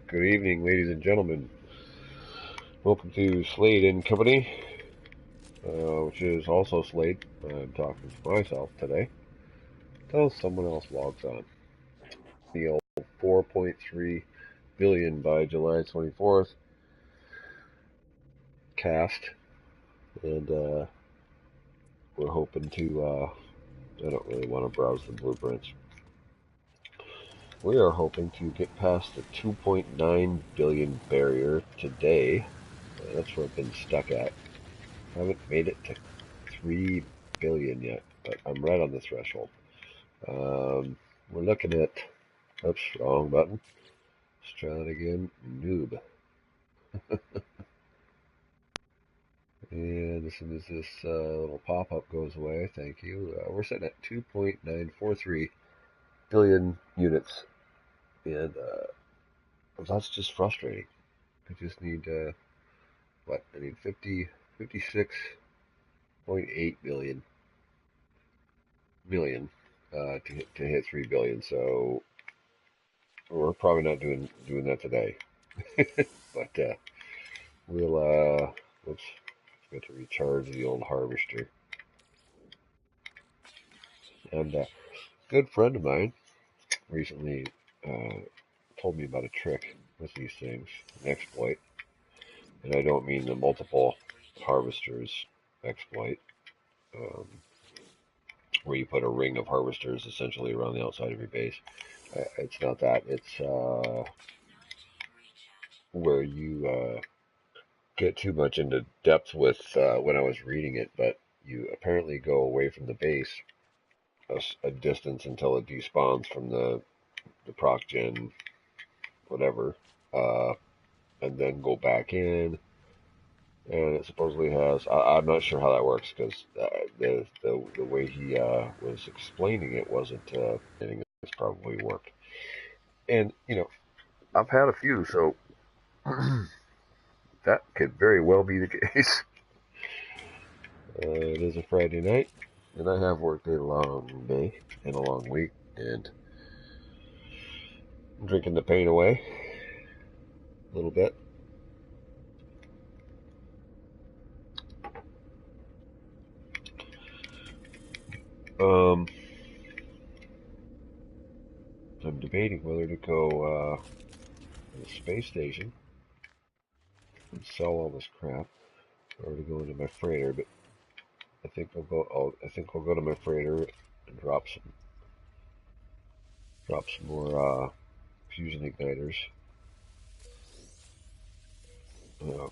Good evening, ladies and gentlemen. Welcome to Slade Company, which is also Slade. I'm talking to myself today until someone else logs on. The old 4.3 billion by July 24th cast, and we're hoping to. I don't really want to browse the blueprints. We are hoping to get past the 2.9 billion barrier today. That's where I've been stuck at. Haven't made it to 3 billion yet, but I'm right on the threshold. We're looking at, oops, wrong button. Let's try that again. Noob. And as soon as this little pop-up goes away, thank you, we're sitting at 2.943 billion units. And that's just frustrating. I just need, what? I need 56.8 million to hit 3 billion. So we're probably not doing that today. But we'll oops, got to recharge the old harvester. And a good friend of mine recently told me about a trick with these things, an exploit, and I don't mean the multiple harvesters exploit, um, where you put a ring of harvesters essentially around the outside of your base. It's not that. It's where you get too much into depth with when I was reading it, but you apparently go away from the base a distance until it despawns from the proc gen whatever, uh, and then go back in. And it supposedly has. I'm not sure how that works because the way he was explaining it wasn't anything that's probably worked. And I've had a few, so that could very well be the case. It is a Friday night, and I have worked a long day and a long week, and I'm drinking the pain away a little bit. Um, I'm debating whether to go to the space station and sell all this crap, or to go into my freighter. But I think I'll go. I think I'll go to my freighter and drop some more fusion igniters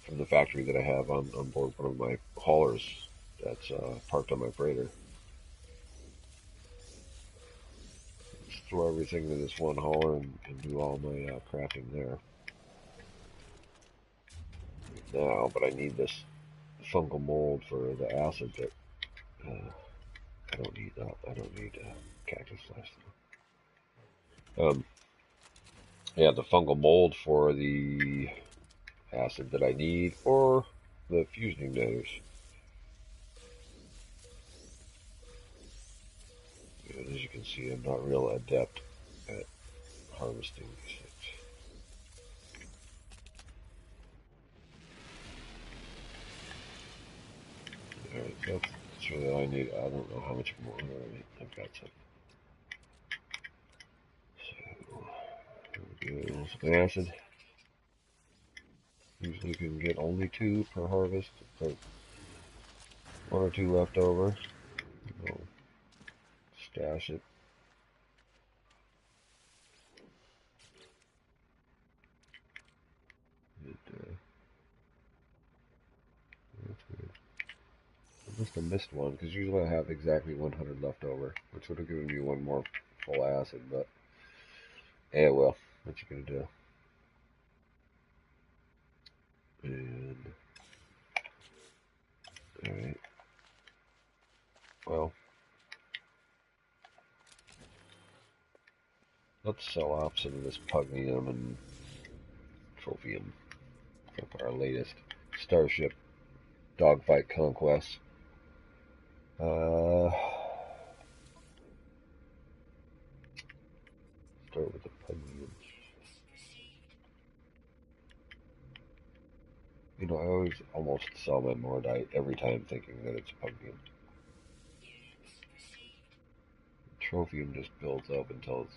from the factory that I have on board one of my haulers that's parked on my freighter. Just throw everything to this one hauler and do all my crafting there now. But I need this fungal mold for the acid that I don't need that. I don't need cactus flesh. Yeah, the fungal mold for the acid that I need, or the fusion igniters. And as you can see, I'm not real adept at harvesting these things. Alright, that's really all I need. I don't know how much more I've got some. So, there we go. Some acid. Usually you can get only 2 per harvest. So 1 or 2 left over. We'll stash it. And, that's good. I must have missed one, because usually I have exactly 100 left over, which would have given me 1 more full acid, but yeah, well, what you gonna do? And alright, well, let's sell off some of this pugnium and trophium for our latest starship dogfight conquest. Start with the pugnium. know, I always almost sell my Mordite every time thinking that it's pumpkin. Trophium just builds up until it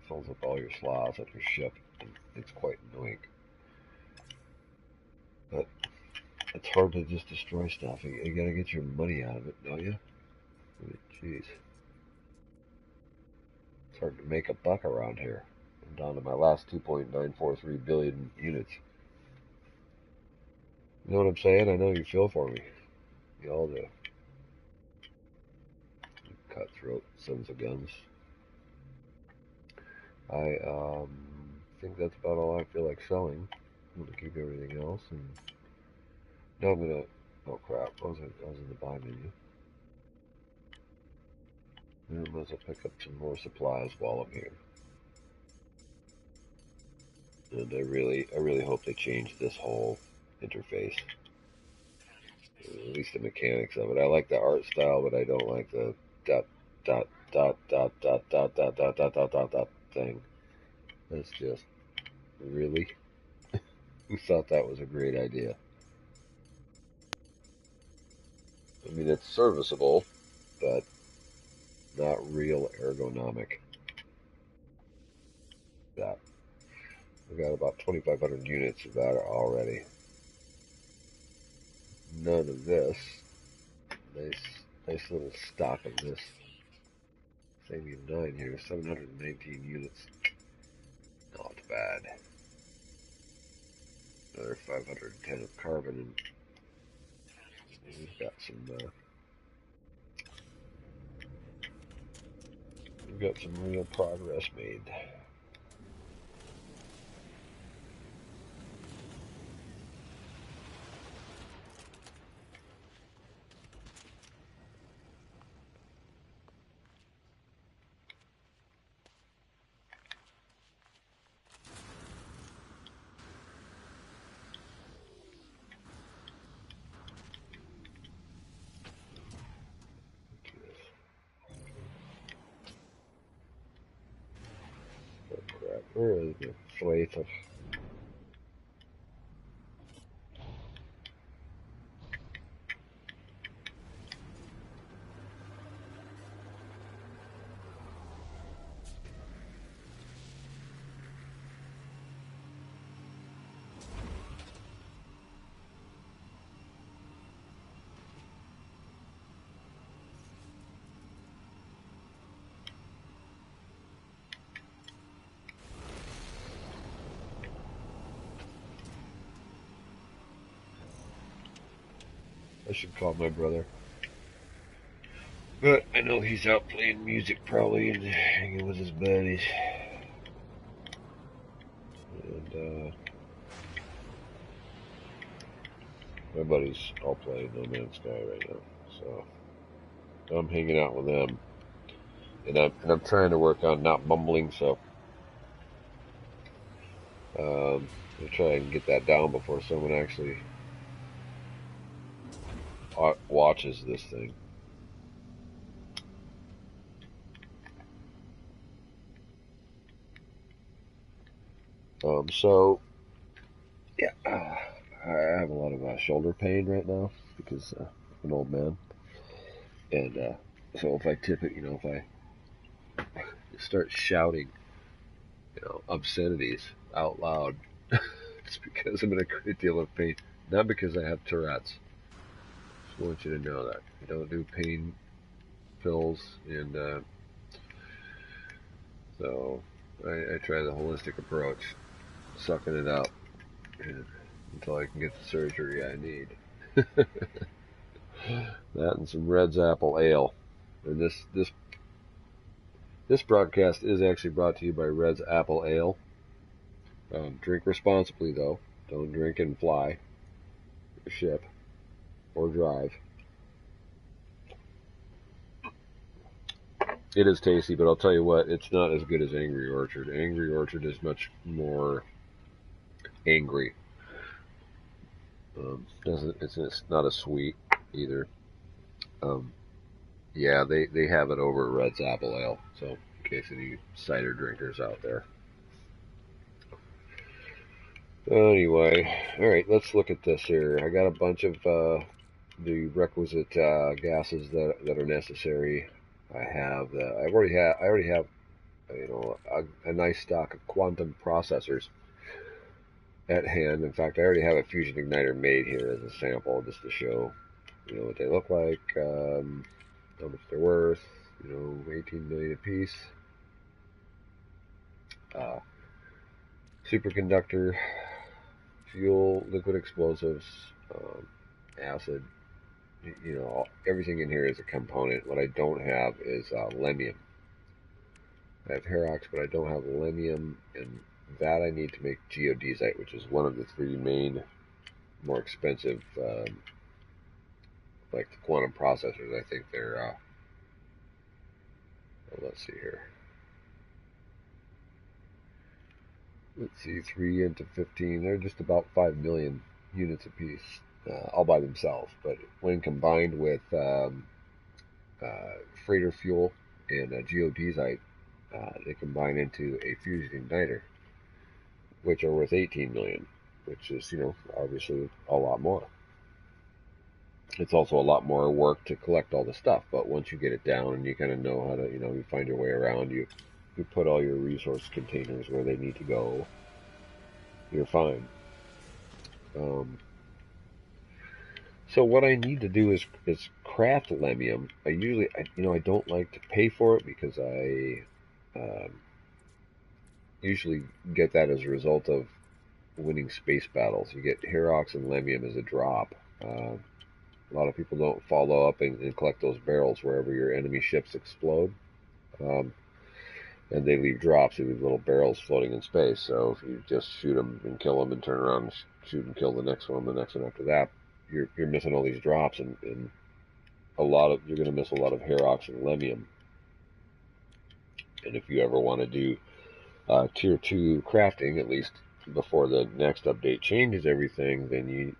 fills up all your slots on your ship, and it's quite annoying. But it's hard to just destroy stuff. You gotta get your money out of it, don't you? I mean, jeez. It's hard to make a buck around here. I'm down to my last 2.943 billion units. You know what I'm saying? I know you feel for me. You all do. Cutthroat sons of guns. I think that's about all I feel like selling. I'm gonna keep everything else, and now I'm gonna. Oh crap! I was in the buy menu. I might as well pick up some more supplies while I'm here. And I really hope they change this whole interface. At least the mechanics of it. I like the art style, but I don't like the dot dot dot dot dot dot dot dot dot dot dot dot thing. That's just really. Who thought that was a great idea? I mean, it's serviceable, but not real ergonomic. That we got about 2,500 units of that already. None of this. Nice little stock of this. Saving 9 here, 719 units. Not bad. Another 510 of carbon, and we've got some real progress made. Oh crap, where is the Slade Co? I should call my brother. But I know he's out playing music probably and hanging with his buddies. And my buddies all play No Man's Sky right now. So I'm hanging out with them. And I'm trying to work on not mumbling, so I'll try and get that down before someone actually watches this thing. So yeah, I have a lot of shoulder pain right now because I'm an old man, and so if I tip it, if I start shouting, obscenities out loud, it's because I'm in a great deal of pain, not because I have Tourette's. Just want you to know that I don't do pain pills, and so I try the holistic approach, sucking it up until I can get the surgery I need. That and some Red's Apple Ale. And this broadcast is actually brought to you by Red's Apple Ale. Drink responsibly, though. Don't drink and fly, or ship, or drive. It is tasty, but I'll tell you what, it's not as good as Angry Orchard. Angry Orchard is much more angry. It's not as sweet either. Yeah, they have it over at Red's Apple Ale. So in case any cider drinkers out there. Anyway, all right, let's look at this here. I got a bunch of the requisite gases that are necessary. I already have a nice stock of quantum processors at hand. In fact, I already have a fusion igniter made here as a sample, just to show what they look like, how much they're worth. 18 million a piece. Uh, Superconductor, fuel, liquid explosives, acid. Everything in here is a component. What I don't have is lemium. I have Herox, but I don't have lemium, and that I need to make geodesite, which is one of the three main, more expensive, like the quantum processors. I think they're, well, let's see here. Let's see, 3 into 15. They're just about 5 million units a piece, all by themselves. But when combined with freighter fuel and geodesite, they combine into a fusion igniter, which are worth 18 million, which is, obviously a lot more. It's also a lot more work to collect all the stuff, but once you get it down and you kind of know how to, you find your way around, you put all your resource containers where they need to go, you're fine. So what I need to do is craft lemium. I don't like to pay for it because I usually get that as a result of winning space battles. You get Herox and lemium as a drop. A lot of people don't follow up and collect those barrels wherever your enemy ships explode. And they leave drops. They leave little barrels floating in space. So if you just shoot them and kill them and turn around and shoot and kill the next one after that, you're missing all these drops, and you're going to miss a lot of Herox and lemium. And if you ever want to do tier 2 crafting, at least before the next update changes everything, then you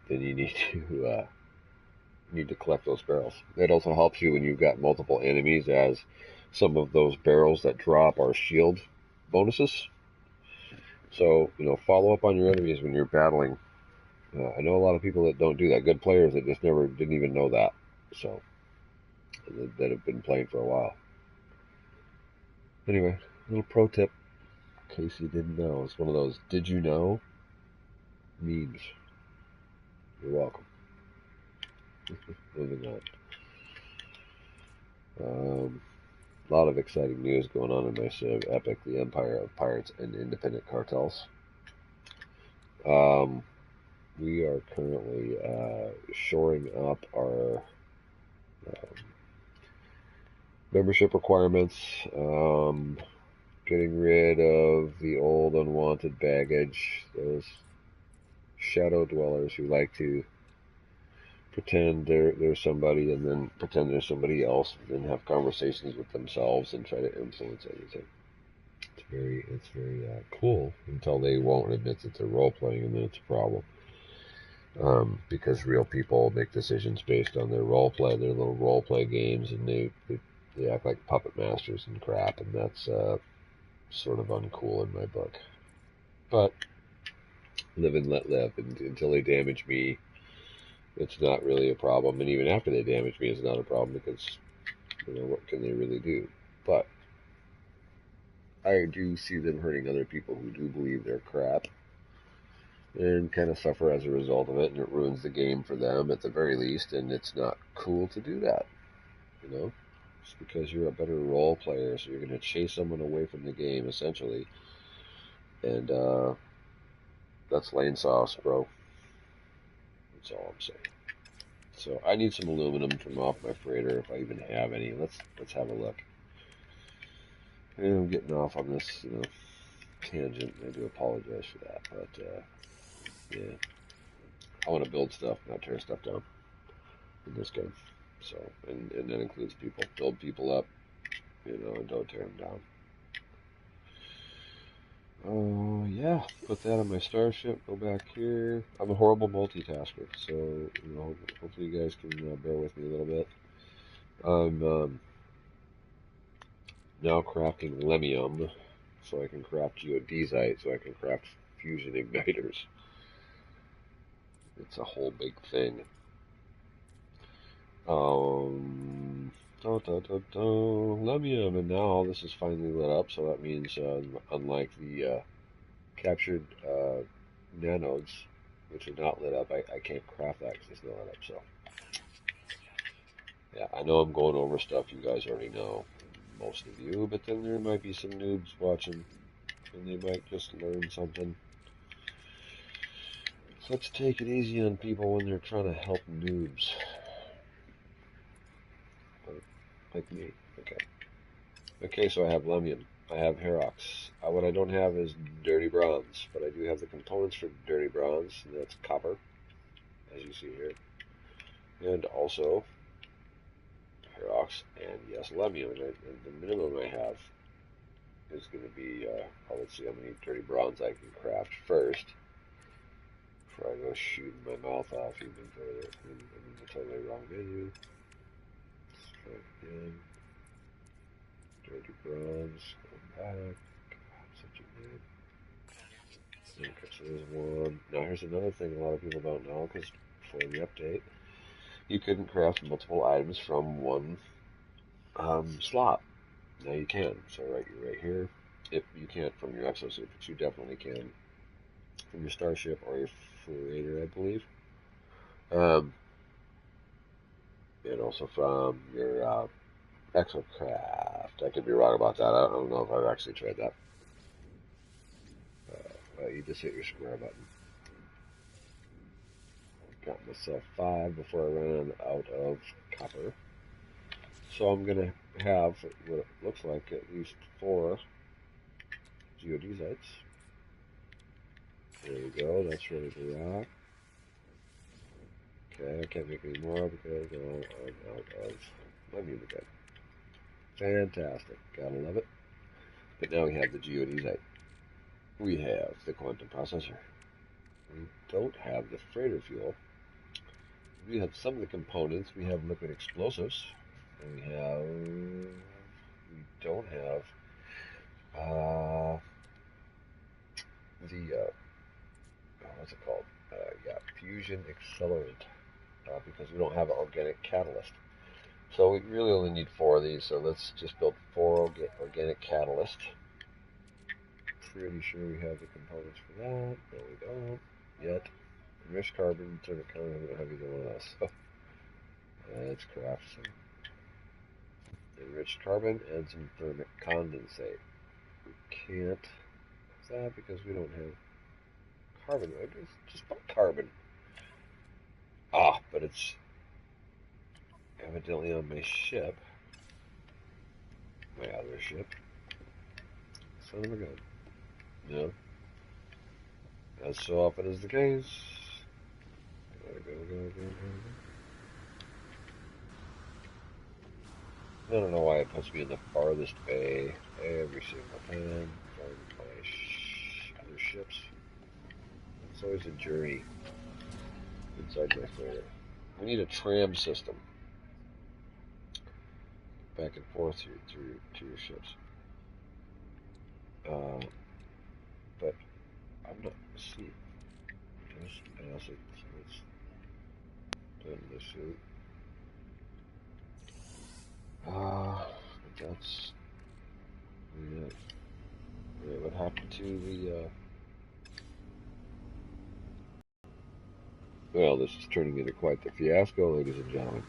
need to collect those barrels. It also helps you when you've got multiple enemies, as some of those barrels that drop are shield bonuses. So follow up on your enemies when you're battling. I know a lot of people that don't do that. Good players that just never didn't even know that. So that have been playing for a while. Anyway, little pro tip in case you didn't know. It's one of those "did you know" memes. You're welcome. Moving on. A lot of exciting news going on in my Civ Epic, the Empire of Pirates and Independent Cartels. We are currently shoring up our membership requirements, getting rid of the old unwanted baggage, those shadow dwellers who like to pretend they're somebody and then pretend they're somebody else and then have conversations with themselves and try to influence everything. It's very cool until they won't admit that they're role playing, and then it's a problem. Because real people make decisions based on their role play, their little role play games, and they act like puppet masters and crap, and that's sort of uncool in my book. But live and let live, and until they damage me, it's not really a problem. And even after they damage me, it's not a problem because what can they really do? But I do see them hurting other people who do believe they're crap, and kind of suffer as a result of it, and it ruins the game for them at the very least, and it's not cool to do that, just because you're a better role player, so you're going to chase someone away from the game, essentially, and that's lane sauce, bro. That's all I'm saying. So I need some aluminum from off my freighter, if I even have any. Let's have a look. And I'm getting off on this, tangent. I do apologize for that, but yeah, I want to build stuff, not tear stuff down in this game. So, and that includes people. Build people up, and don't tear them down. Oh, yeah. Put that on my starship. Go back here. I'm a horrible multitasker, so, hopefully you guys can bear with me a little bit. I'm now crafting lemium, so I can craft geodesite, so I can craft fusion igniters. It's a whole big thing. Lemium, and now all this is finally lit up, so that means, unlike the captured nanodes, which are not lit up, I can't craft that because it's not lit up, so. Yeah, I know I'm going over stuff you guys already know, most of you, but then there might be some noobs watching, and they might just learn something. So let's take it easy on people when they're trying to help noobs. Like me. Okay. Okay, so I have Lemium. I have Herox. What I don't have is Dirty Bronze, but I do have the components for Dirty Bronze, and that's copper, as you see here. And also Herox, and yes, Lemium. And the minimum I have is going to be, let's see how many Dirty Bronze I can craft first, before I go shooting my mouth off even further. I'm in the totally wrong menu. Let's try it again. Dirty Bronze, go back. Such a name. Okay, so there's one. Now here's another thing a lot of people don't know, because before the update, you couldn't craft multiple items from one slot. Now you can. So right here, if you can't from your exosuit, but you definitely can from your starship or your freighter, I believe. And also from your exocraft. I could be wrong about that. I don't know if I've actually tried that. You just hit your square button. Got myself 5 before I ran out of copper. So I'm going to have what it looks like at least 4 geodesites. There we go, that's ready to rock. Okay, I can't make any more because I'm out of Lemium again. Fantastic, gotta love it. But now we have the geodesite. We have the quantum processor. We don't have the freighter fuel. We have some of the components. We have liquid explosives. And we don't have what's it called? Yeah, fusion accelerant, because we don't have an organic catalyst. So we really only need 4 of these, so let's just build 4 organic catalyst. Pretty sure we have the components for that. No, we don't yet. Enriched carbon, thermic condensate, we don't have either one of those. So let's craft some enriched carbon and some thermic condensate. We can't have that because we don't have carbon. Just put carbon. But it's evidently on my ship. My other ship. Son of a gun. No. As so often is the case. Go. I don't know why it puts me in the farthest bay every single time from my other ships. It's always a journey inside my freighter. We need a tram system back and forth through to your ships. But I'm not asleep. Just acid, so it's done the suit. But that's what happened to the well, this is turning into quite the fiasco, ladies and gentlemen.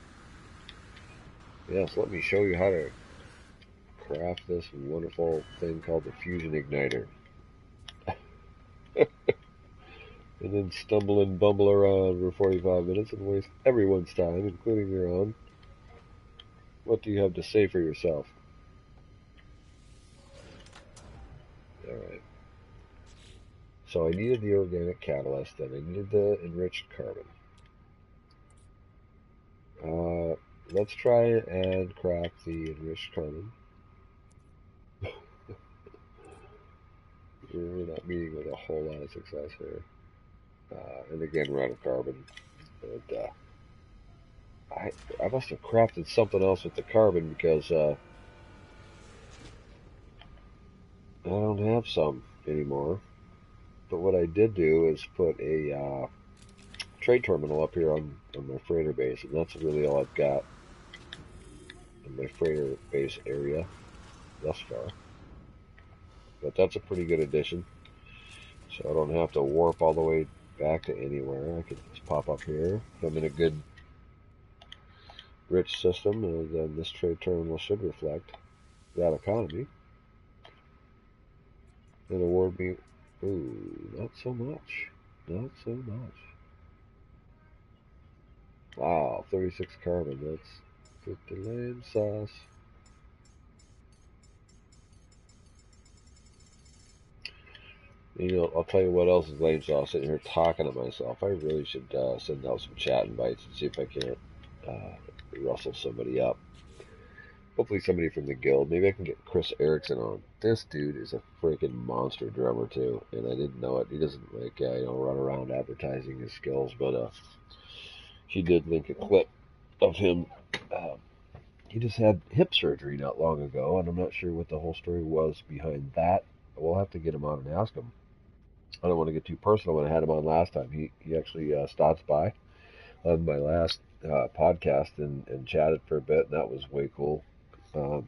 Yes, let me show you how to craft this wonderful thing called the fusion igniter. And then stumble and bumble around for 45 minutes and waste everyone's time, including your own. What do you have to say for yourself? Alright. So I needed the organic catalyst, and I needed the enriched carbon. Let's try and craft the enriched carbon. We're not meeting with a whole lot of success here. And again, we're out of carbon. But I must have crafted something else with the carbon because I don't have some anymore. But what I did do is put a trade terminal up here on my freighter base, and that's really all I've got in my freighter base area thus far. But that's a pretty good addition, so I don't have to warp all the way back to anywhere. I can just pop up here. If I'm in a good, rich system, then this trade terminal should reflect that economy and award me. Ooh, not so much. Not so much. Wow, 36 carbon. That's 50 lame sauce. You know, I'll tell you what else is lame sauce. Sitting here talking to myself. I really should send out some chat invites and see if I can't rustle somebody up. Hopefully somebody from the guild. Maybe I can get Chris Erickson on. This dude is a freaking monster drummer too, and I didn't know it. He doesn't like run around advertising his skills, but he did link a clip of him. He just had hip surgery not long ago, and I'm not sure what the whole story was behind that. We'll have to get him on and ask him. I don't want to get too personal. When I had him on last time, he actually stopped by on my last podcast and chatted for a bit, and that was way cool. But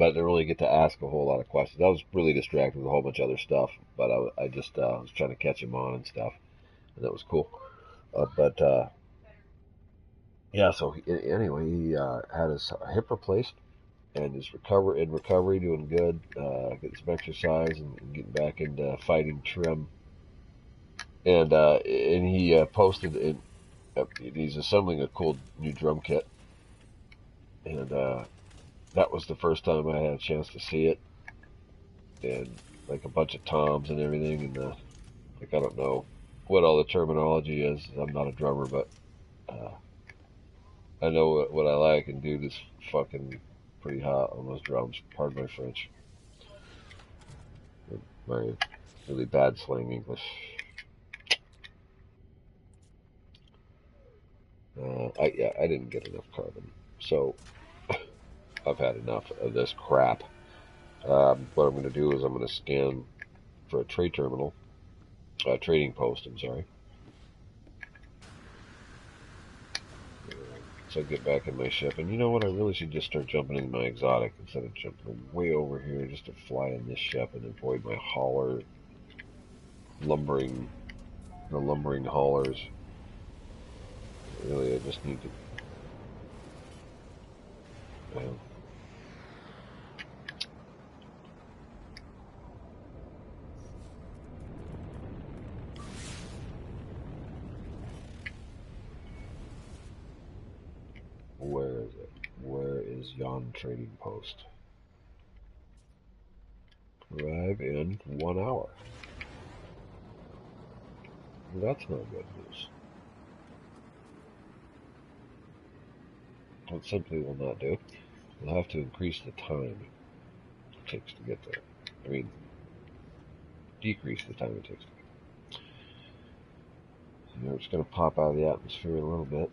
I didn't really get to ask a whole lot of questions. I was really distracted with a whole bunch of other stuff, but I just was trying to catch him on and stuff, and that was cool. But yeah, so anyway, he had his hip replaced and is in recovery, doing good, getting some exercise and getting back into fighting trim. And he posted in. He's assembling a cool new drum kit, and that was the first time I had a chance to see it, and like a bunch of toms and everything, and like I don't know what all the terminology is. I'm not a drummer, but I know what I like, and dude is fucking pretty hot on those drums. Pardon my French, my really bad slang English. I didn't get enough carbon, so I've had enough of this crap. What I'm going to do is I'm going to scan for a trade terminal, trading post. I'm sorry. So I get back in my ship, and you know what? I really should just start jumping in my exotic instead of jumping way over here just to fly in this ship and avoid my hauler lumbering, the lumbering haulers. Really, I just need to. Well, where is it? Where is yon trading post? Arrive in 1 hour. That's not good news. That simply will not do. We'll have to increase the time it takes to get there. I mean, decrease the time it takes to get there. You know, it's going to pop out of the atmosphere a little bit.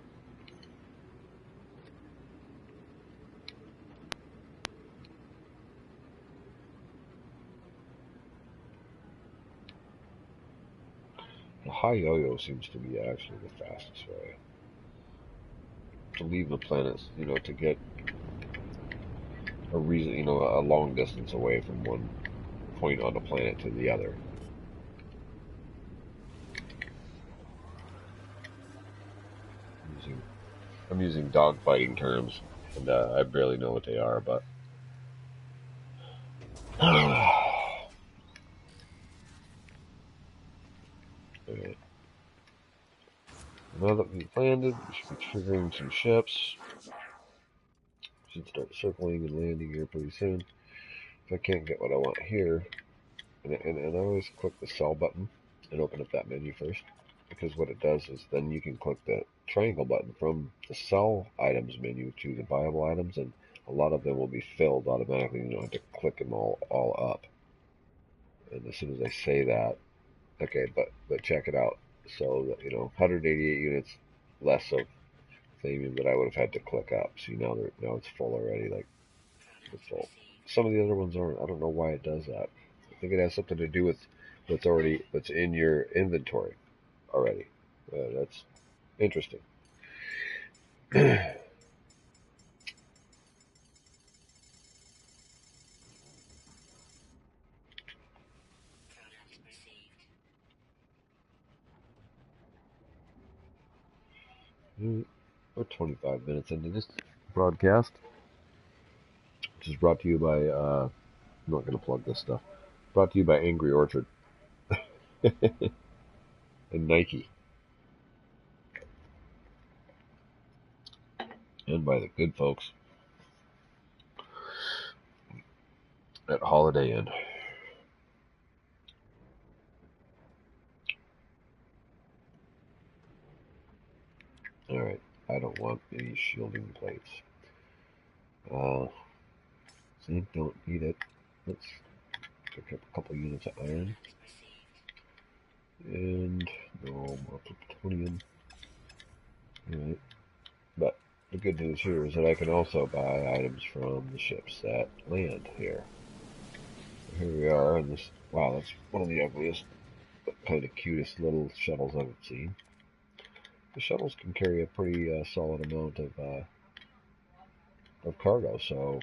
The high yo-yo seems to be actually the fastest way to leave the planet, you know, to get a reason, you know, a long distance away from one point on the planet to the other. I'm using dogfighting terms, and I barely know what they are, but okay. Now that we've landed, we should be triggering some ships. Should start circling and landing here pretty soon. If I can't get what I want here, and I always click the sell button and open up that menu first, because what it does is then you can click the triangle button from the sell items menu to the buyable items, and a lot of them will be filled automatically. You don't have to click them all up. And as soon as I say that, okay, but check it out. So, you know, 188 units less of theming that I would have had to click up. See, now it's full already. Like, it's full. Some of the other ones aren't. I don't know why it does that. I think it has something to do with what's in your inventory already. That's interesting. We're 25 minutes into this broadcast, which is brought to you by, I'm not going to plug this stuff, brought to you by Angry Orchard and Nike, and by the good folks at Holiday Inn. Alright, I don't want any shielding plates. Zinc, don't need it. Let's pick up a couple units of iron. And no more plutonium. Alright, but the good news here is that I can also buy items from the ships that land here. So here we are, and this, wow, that's one of the ugliest, but kind of cutest little shuttles I've seen. The shuttles can carry a pretty solid amount of cargo, so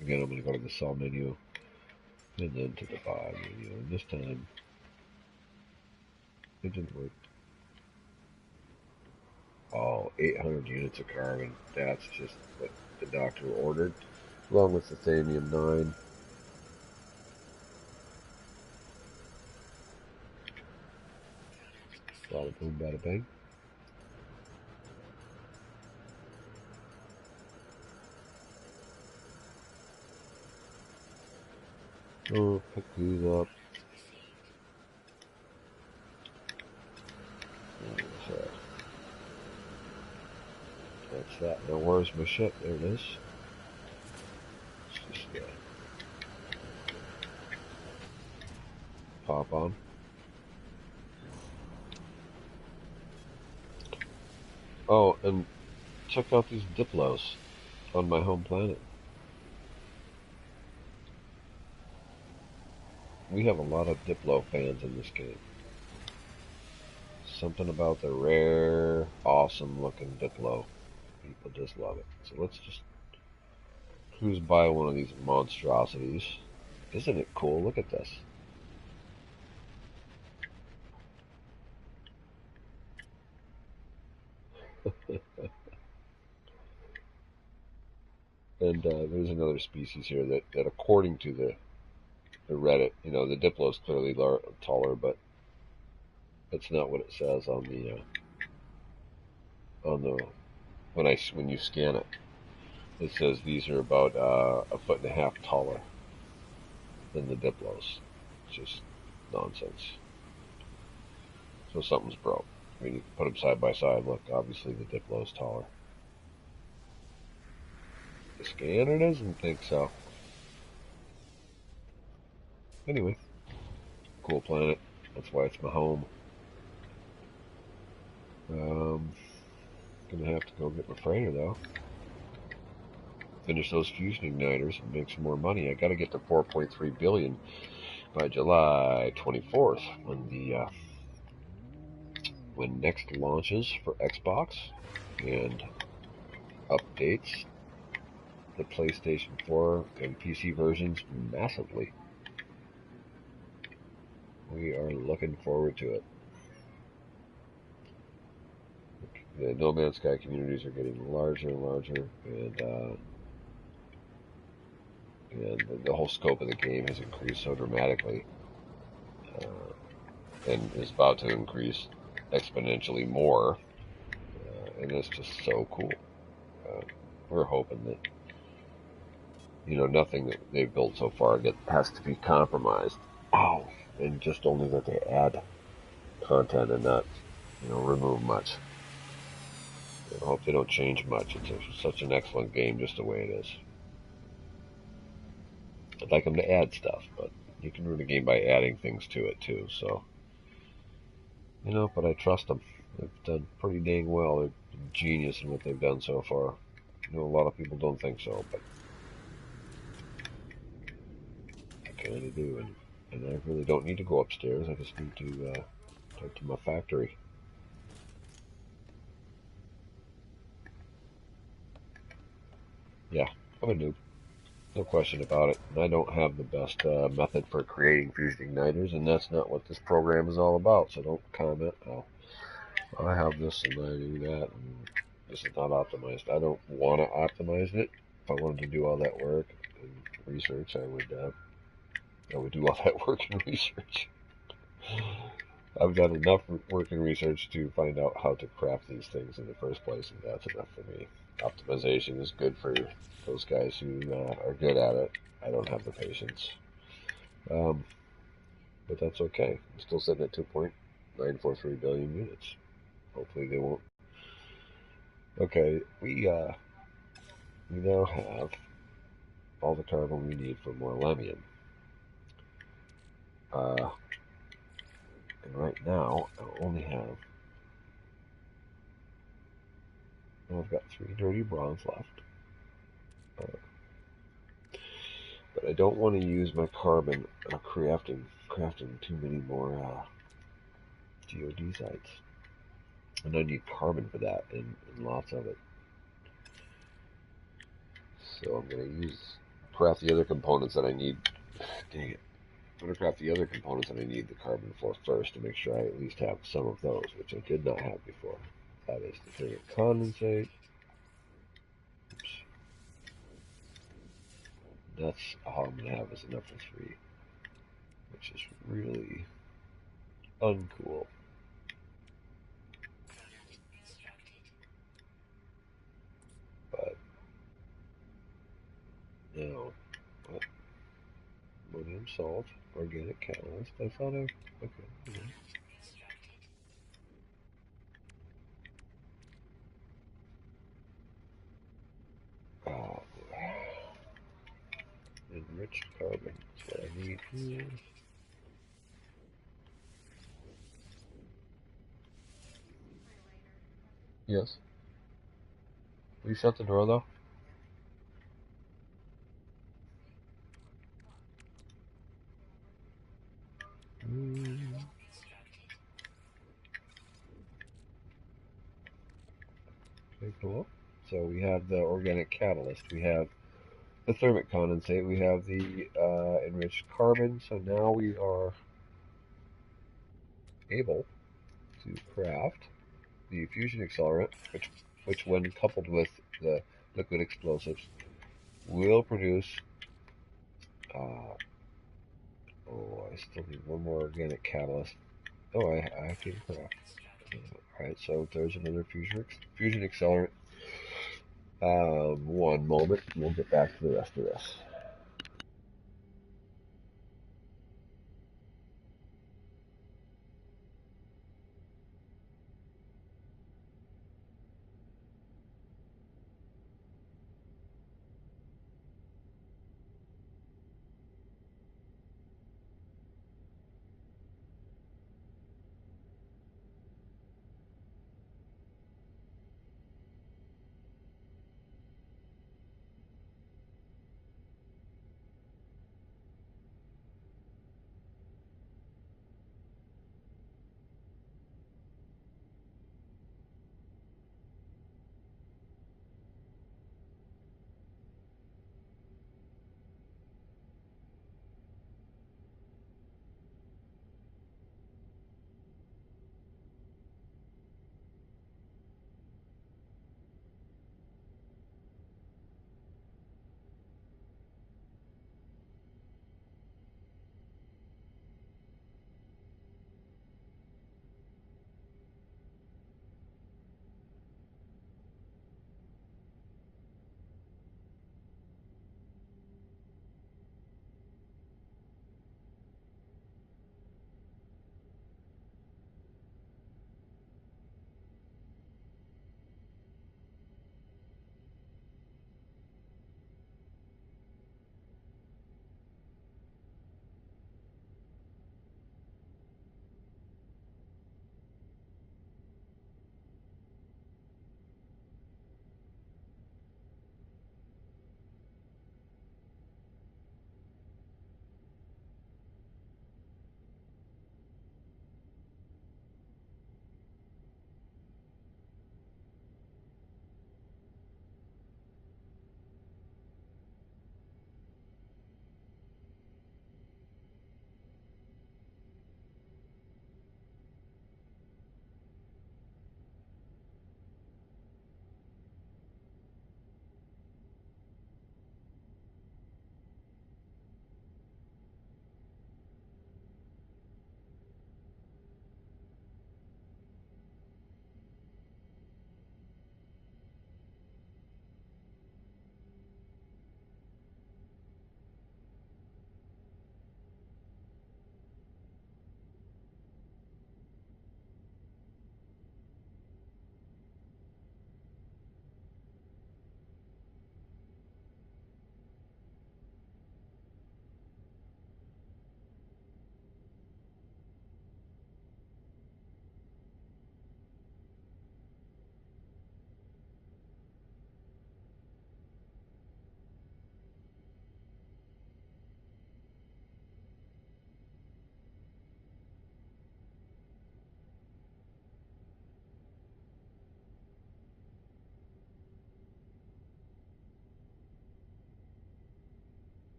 again, I'm going to go to the sell menu and then to the buy menu, and this time it didn't work. Oh, 800 units of carbon, that's just what the doctor ordered, along with the Thamium 9. Bada boom, bada bang. Oh, pick these up. That's that. Now where's my ship? There it is. Let's just pop on. Oh, and check out these Diplos on my home planet. We have a lot of Diplo fans in this game. Something about the rare, awesome looking Diplo. People just love it. So let's just cruise by one of these monstrosities. Isn't it cool? Look at this. And there's another species here that according to the Reddit, you know, the Diplo is clearly taller, but that's not what it says on the when you scan it. It says these are about a foot and a half taller than the Diplos. It's just nonsense. So something's broke. I mean, you put them side by side. Look, obviously the Diplo's taller. The scanner doesn't think so. Anyway, cool planet. That's why it's my home. Gonna have to go get my freighter though. Finish those fusion igniters and make some more money. I gotta get to 4.3 billion by July 24th when next launches for Xbox and updates the PlayStation 4 and PC versions massively. We are looking forward to it. The No Man's Sky communities are getting larger and larger, and the whole scope of the game has increased so dramatically, and is about to increase exponentially more, and it's just so cool. We're hoping that, you know, nothing that they've built so far has to be compromised. Oh, and just only that they add content and not, you know, remove much. I hope they don't change much. It's such an excellent game just the way it is. I'd like them to add stuff, but you can ruin a game by adding things to it too. So, you know, but I trust them. They've done pretty dang well. They're genius in what they've done so far. You know, a lot of people don't think so, but I kind of do. And I really don't need to go upstairs. I just need to Right to my factory. Yeah, I'm a noob. No question about it. And I don't have the best method for creating fusion igniters, and that's not what this program is all about. So don't comment. I have this and I do that, and this is not optimized. I don't want to optimize it. If I wanted to do all that work and research, I would do all that work and research. I've done enough work and research to find out how to craft these things in the first place, and that's enough for me. Optimization is good for those guys who are good at it. I don't have the patience. Um, but that's okay. I'm still sitting at 2.943 billion units. Hopefully they won't. Okay, we now have all the carbon we need for more Lemion. Uh, and right now I only have, well, I've got 3 dirty bronze left. Uh, but I don't want to use my carbon crafting too many more GOD sites. And I need carbon for that, and lots of it. So I'm going to craft the other components that I need. Dang it. I'm going to craft the other components that I need the carbon for first to make sure I at least have some of those, which I did not have before. That is the thermic condensate. Oops. That's all I'm going to have is enough for 3, which is really uncool. But, you know, what? Ammonium salt, organic catalyst. I thought I, okay. Yeah. Oh, enriched carbon. That's what I need here. Yes. Will you shut the door though? Okay, cool. So we have the organic catalyst. We have the thermic condensate. We have the enriched carbon. So now we are able to craft the fusion accelerant, which when coupled with the liquid explosives, will produce. Uh, oh, I still need one more organic catalyst. Oh, I can craft. Alright, so there's another fusion accelerant. One moment, we'll get back to the rest of this.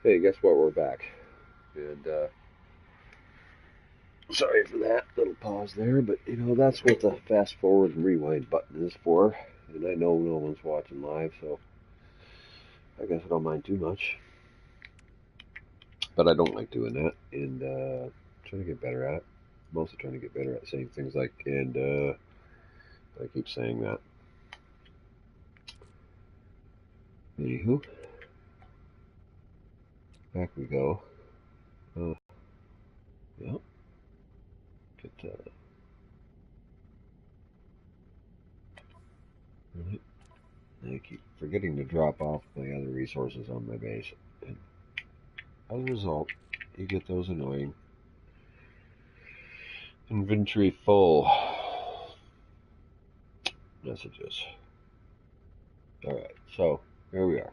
Hey, guess what? We're back. And sorry for that little pause there, but that's what the fast forward and rewind button is for. And I know no one's watching live, so I guess I don't mind too much. But I don't like doing that, and trying to get better at it. Mostly trying to get better at saying things like, and I keep saying that. Anywho, back we go. Yeah, get right. I keep forgetting to drop off my other resources on my base, and as a result, you get those annoying inventory full messages. Alright, so here we are.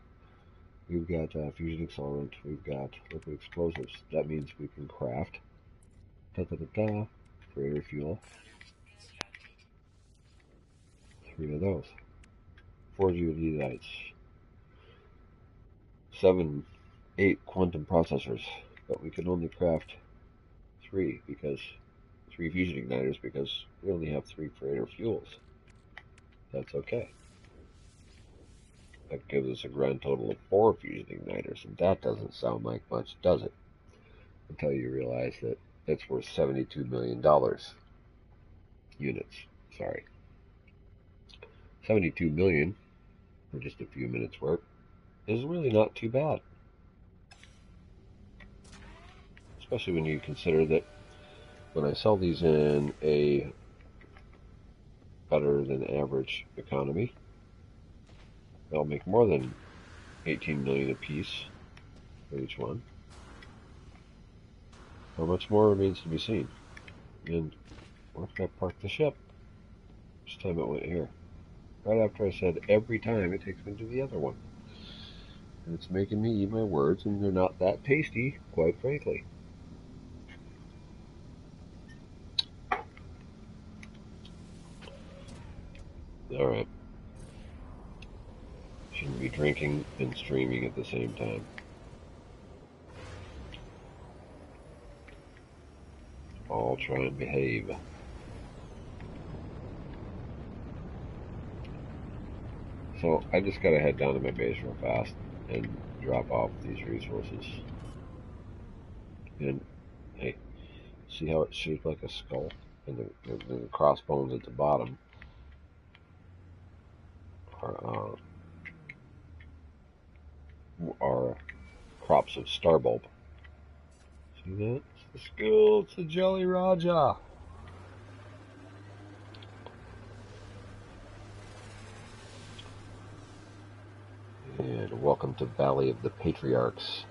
We've got fusion accelerant, we've got liquid explosives. That means we can craft freighter fuel. 3 of those. 4 geodesites. 7, 8 quantum processors. But we can only craft 3 because 3 fusion igniters because we only have 3 freighter fuels. That's okay. That gives us a grand total of 4 fusion igniters, and that doesn't sound like much, does it? Until you realize that it's worth $72 million. Units, sorry. 72 million for just a few minutes work is really not too bad. Especially when you consider that when I sell these in a better than average economy, they'll make more than 18 million a piece for each one. How much more remains to be seen? And where can I park the ship? This time it went here. Right after I said every time it takes me to the other one. And it's making me eat my words, and they're not that tasty, quite frankly. Alright. Shouldn't be drinking and streaming at the same time. All try and behave. So I just gotta head down to my base real fast and drop off these resources. And hey, see how it's shaped like a skull? And the crossbones at the bottom are crops of starbulb. See that? It's the skull. It's the Jelly Raja. And welcome to Valley of the Patriarchs.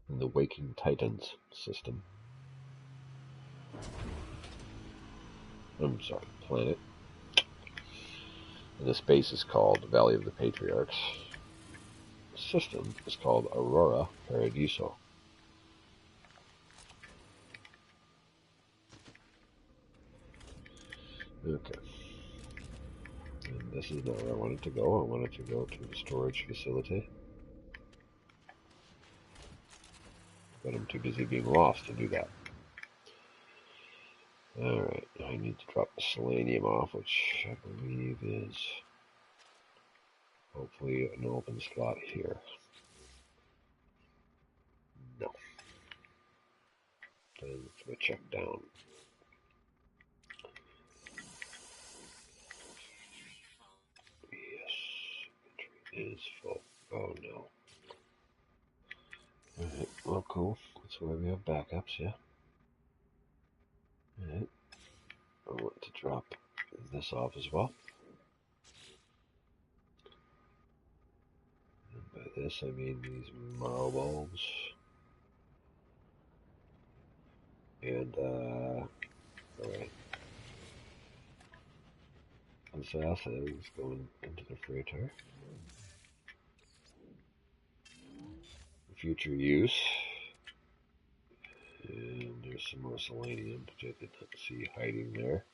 In the Waking Titans system. I'm sorry, planet. And the space is called Valley of the Patriarchs. The system is called Aurora Paradiso. Okay. And this is not where I wanted to go. I wanted to go to the storage facility. But I'm too busy being lost to do that. Alright, I need to drop the selenium off, which I believe is hopefully an open slot here. No. Then let's go check down. Yes, inventory is full. Oh no. Alright, well cool. That's why we have backups, yeah. Alright. I want to drop this off as well. And by this I mean these marrow bulbs. And alright. This acid is going into the freighter. Future use. And there's some more selenium, which I did not see hiding there.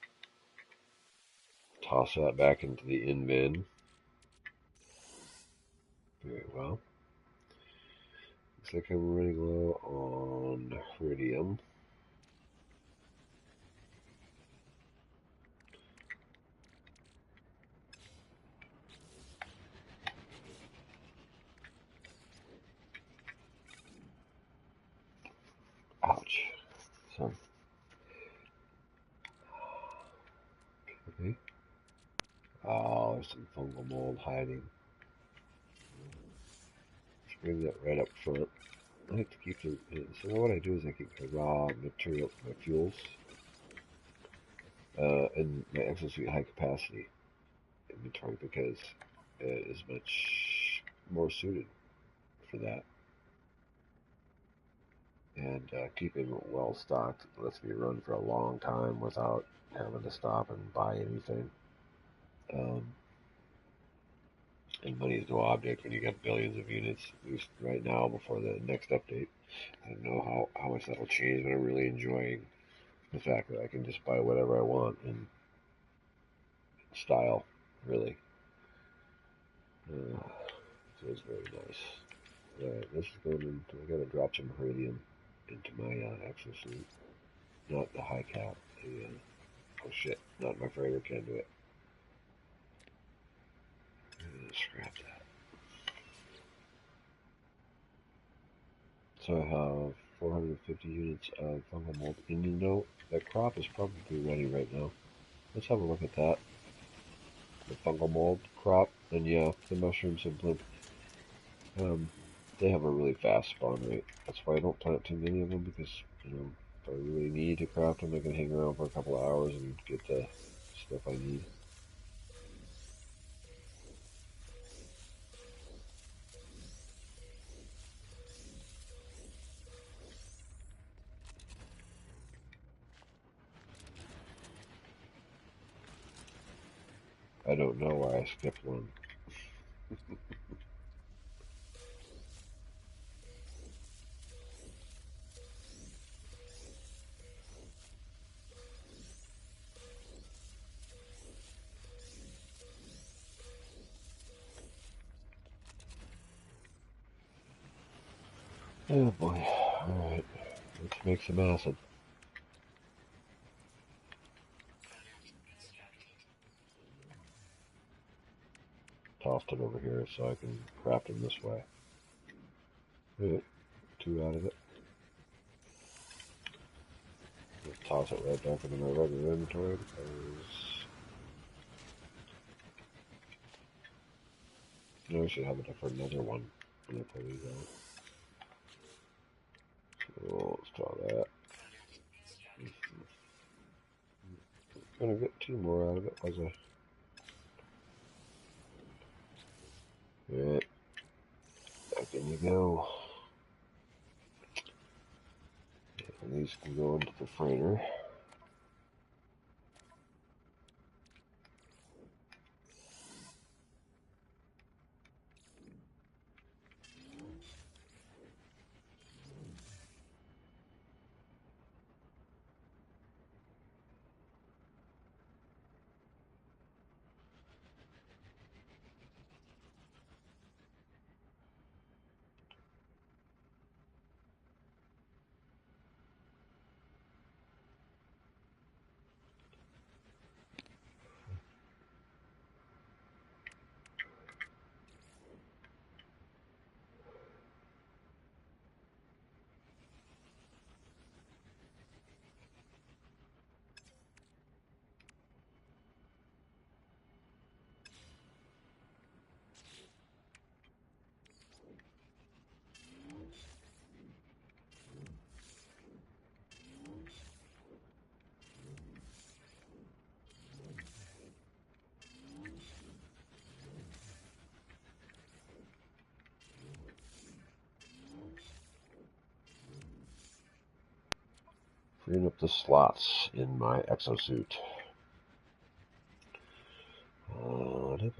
toss that back into the in bin. Very well. Looks like I'm running low on iridium. Ouch. Sorry. Okay. Oh, there's some fungal mold hiding. Let's bring that right up front. I like to keep the. So what I do is I keep the raw material, my fuels, and my exosuit high capacity inventory because it is much more suited for that. And keeping it well stocked lets me run for a long time without having to stop and buy anything. And money is no object when you got billions of units, at least right now before the next update. I don't know how much that'll change, but I'm really enjoying the fact that I can just buy whatever I want in style, really. So it's very nice. Alright, this is going into, I gotta drop some iridium into my exosuit. Not the high cap, oh shit, not my freighter can do it. Scrap that. So I have 450 units of fungal mold. And you know, that crop is probably ready right now. Let's have a look at that. The fungal mold crop, and yeah, the mushrooms have bloomed. They have a really fast spawn rate. That's why I don't plant too many of them, because, you know, if I really need to craft them, I can hang around for a couple of hours and get the stuff I need. I don't know why I skipped one. Oh boy. Alright. Let's make some acid. Tossed it over here so I can craft them this way. Alright. 2 out of it. Just toss it right back into my regular inventory because I should have it for another one when I pull these out. So let's try that. I'm gonna get 2 more out of it, was I? Alright. Back in you go. And these can go into the freighter. Freeing up the slots in my exosuit. Alright.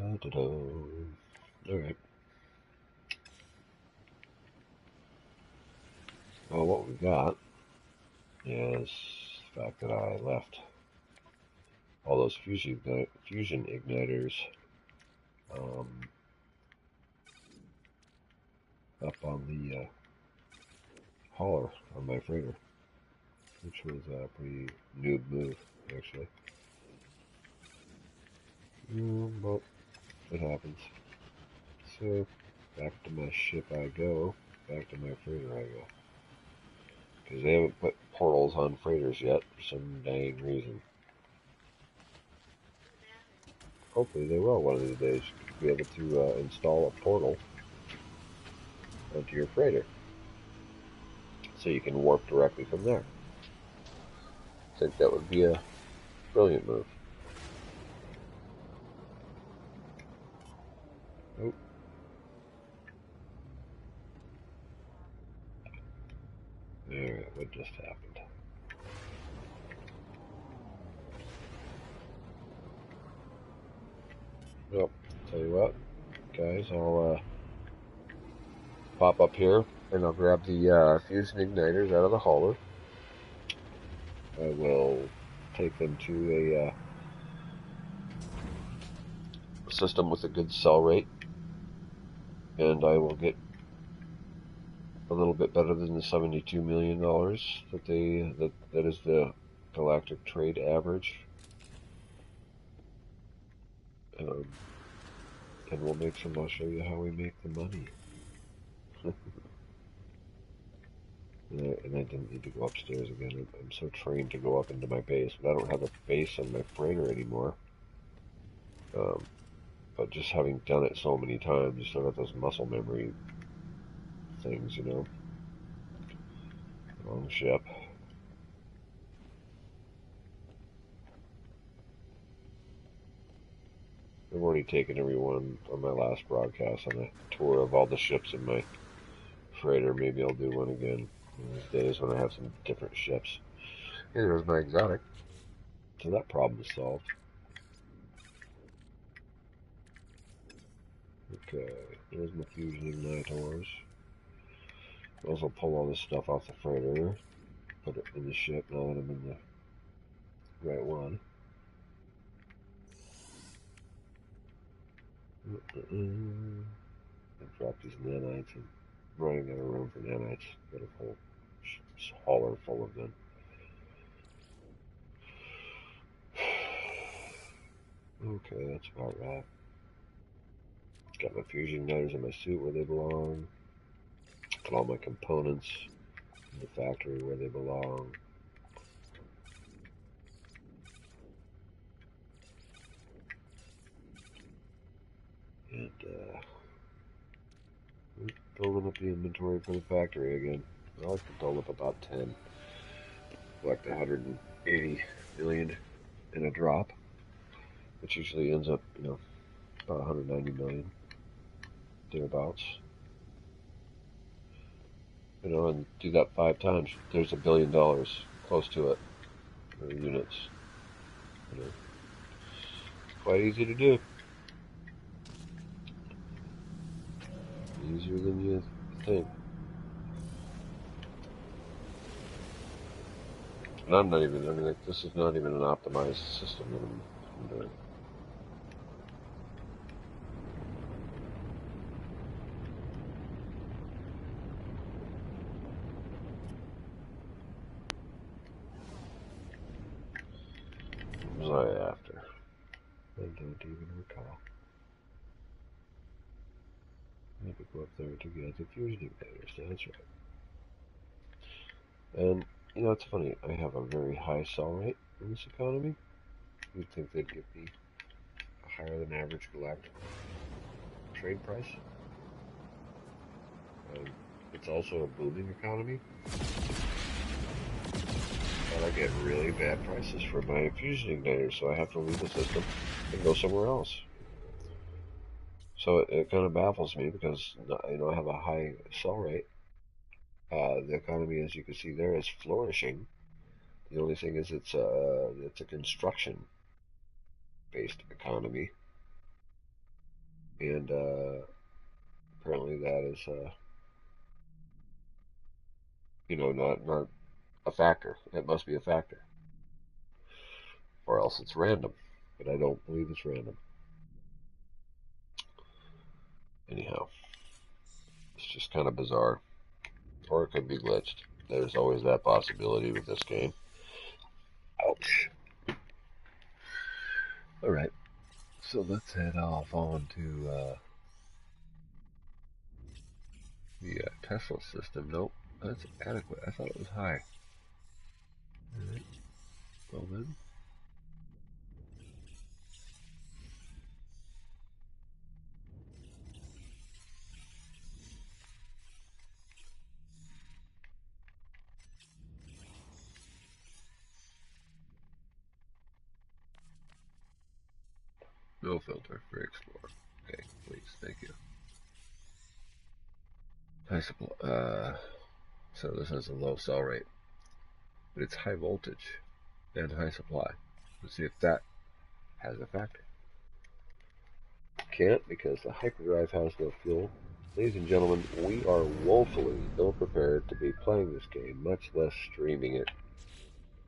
Well, what we got is the fact that I left all those fusion igniters um, up on the hauler on my freighter, which was a pretty noob move, actually. But it happens. So, back to my ship I go. Back to my freighter I go. Because they haven't put portals on freighters yet for some dang reason. Hopefully they will one of these days. Be able to install a portal onto your freighter, so you can warp directly from there. I think that would be a brilliant move. Oh. Alright, what just happened? Well, tell you what, guys, I'll pop up here and I'll grab the fusion igniters out of the hauler. I will take them to a system with a good sell rate, and I will get a little bit better than the $72 million that is the galactic trade average. And we'll make some. I'll show you how we make the money. And I didn't need to go upstairs again. I'm so trained to go up into my base, but I don't have a base on my freighter anymore. But just having done it so many times, you still got those muscle memory things, you know. Wrong ship. I've already taken everyone on my last broadcast on a tour of all the ships in my freighter. Maybe I'll do one again in these days when I have some different ships. Hey, there's my exotic. So that problem is solved. Okay, there's my fusion ignitors. Those will pull all this stuff off the freighter, put it in the ship now that I'm in the right one. I dropped these nanites and running out of room for nanites. Got a whole hauler full of them. Okay, that's about right. Got my fusion igniters in my suit where they belong. Got all my components in the factory where they belong. And building up the inventory for the factory again. I like to build up about 10. Collect 180 million in a drop, which usually ends up, you know, about 190 million, thereabouts. You know, and do that 5 times. There's $1 billion, close to it, for units. You know, quite easy to do. Easier than you think. And I'm not even, I mean, like, this is not even an optimized system that I'm doing. What was I after? I don't even recall. I could go up there to get the fusion igniters, that's right. And, you know, it's funny, I have a very high sell rate in this economy. You'd think they'd give me a higher than average galactic trade price. It's also a booming economy. And I get really bad prices for my fusion igniters, so I have to leave the system and go somewhere else. So it kind of baffles me because, you know, I have a high sell rate. The economy, as you can see there, is flourishing. The only thing is it's a construction-based economy, and apparently that is, you know, not a factor. It must be a factor. or else it's random. But I don't believe it's random. Anyhow, it's just kind of bizarre. Or it could be glitched. There's always that possibility with this game. Ouch. Alright, so let's head off on to the Tesla system. Nope, that's adequate. I thought it was high. Alright, well then. No filter for Explorer. Okay, please, thank you. High supply. So this has a low cell rate, but it's high voltage and high supply. Let's see if that has a factor. Can't because the hyperdrive has no fuel. Ladies and gentlemen, we are woefully ill-prepared to be playing this game, much less streaming it.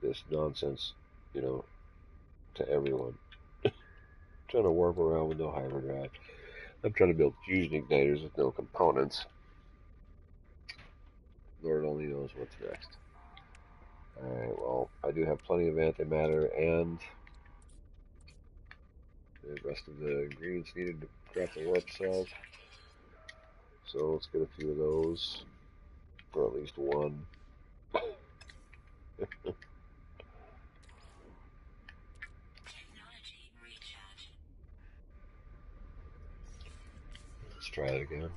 This nonsense, you know, to everyone. Trying to warp around with no hyperdrive. I'm trying to build fusion igniters with no components. Lord only knows what's next. Alright, well, I do have plenty of antimatter and the rest of the ingredients needed to craft the warp cells. So let's get a few of those, or at least one. Let's try it again.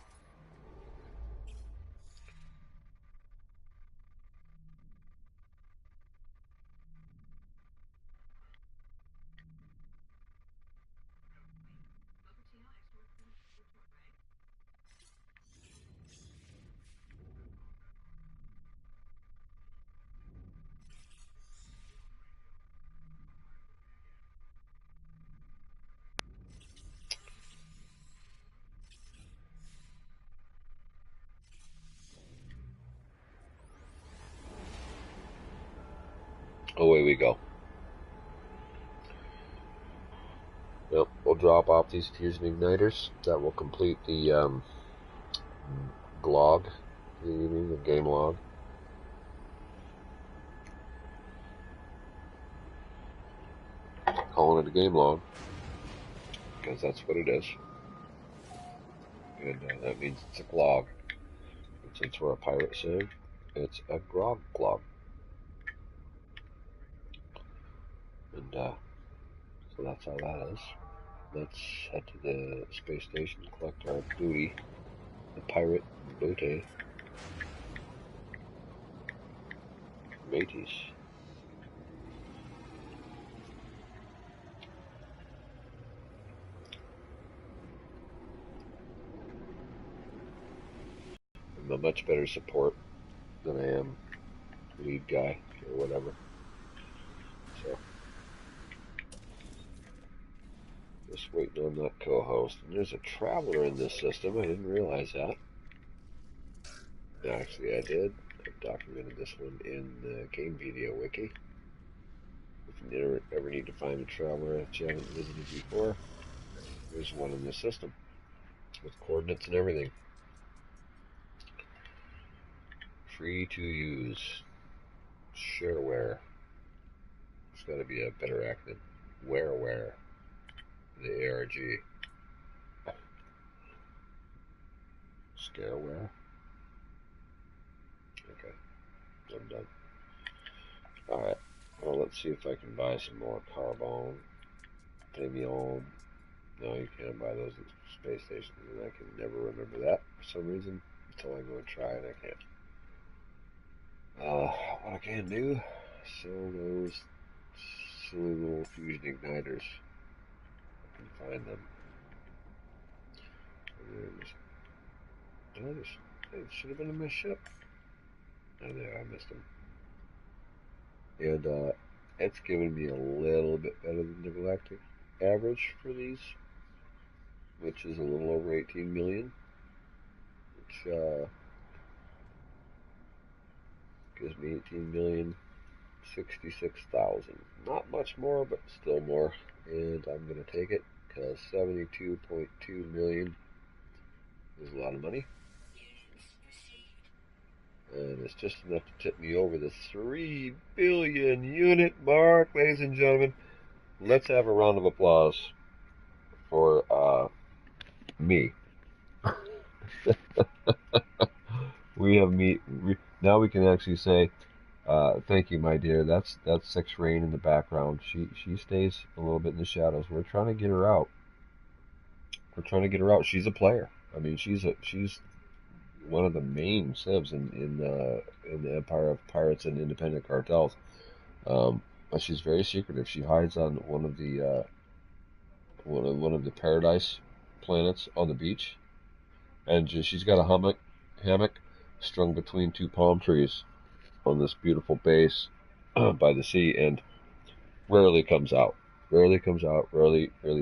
Away we go. Well, we'll drop off these fusion igniters. That will complete the log, the game log. Calling it a game log because that's what it is, and that means it's a glog. And since we're a pirate sim, it's a grog glog. And so that's how that is. Let's head to the space station and collect our booty, the pirate booty. Mateys. I'm a much better support than I am lead guy or whatever. So just waiting on that co-host. And there's a traveler in this system. I didn't realize that. Actually, I did. I've documented this one in the game video wiki. If you ever need to find a traveler that you haven't visited before, there's one in the system with coordinates and everything. Free to use. Shareware. There's got to be a better acronym. Wareware. The ARG. Scareware. Okay, I'm done. Alright, well, let's see if I can buy some more carbon. Premium. No, you can't buy those at space stations, and I can never remember that for some reason until I go and try it. I can't. What I can do, sell those silly little fusion igniters. I can find them. It should have been in my ship. Oh, there, I missed them. And it's giving me a little bit better than the galactic average for these, which is a little over 18 million, which gives me 18 million 66,000. Not much more, but still more. And I'm going to take it because 72.2 million is a lot of money. And it's just enough to tip me over the 3 billion unit mark, ladies and gentlemen. Let's have a round of applause for me. We have me. Now we can actually say, thank you, my dear. That's Six Rain in the background. She stays a little bit in the shadows. We're trying to get her out. She's a player. I mean, she's one of the main civs in the empire of pirates and independent cartels. But she's very secretive. She hides on one of the paradise planets on the beach, and she's got a hammock strung between two palm trees on this beautiful base by the sea, and rarely comes out. Rarely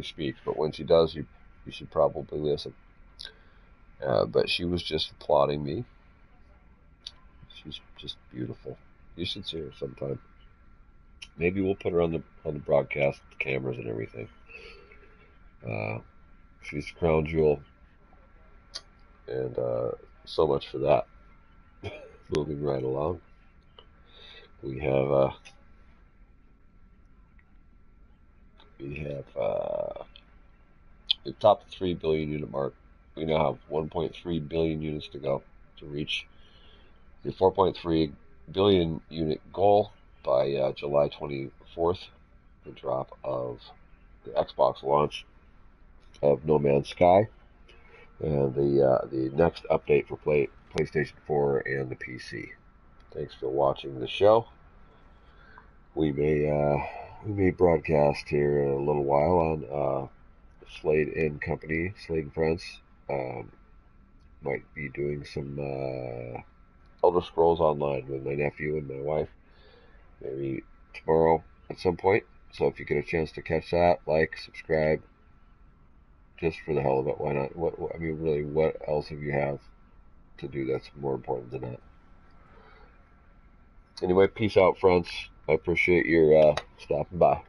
speaks. But when she does, you should probably listen. But she was just applauding me. She's just beautiful. You should see her sometime. Maybe we'll put her on the broadcast, the cameras and everything. She's the crown jewel, and so much for that. Moving right along, we've topped the 3 billion unit mark. We now have 1.3 billion units to go to reach the 4.3 billion unit goal by July 24th, the drop of the Xbox launch of No Man's Sky, and the next update for PlayStation 4 and the PC. Thanks for watching the show. We may broadcast here in a little while on Slade and Company, Slade and Friends. Might be doing some Elder Scrolls Online with my nephew and my wife. Maybe tomorrow at some point. So if you get a chance to catch that, like, subscribe, just for the hell of it. Why not? Really, what else have you have to do that's more important than that? Anyway, peace out, friends. I appreciate your stopping by.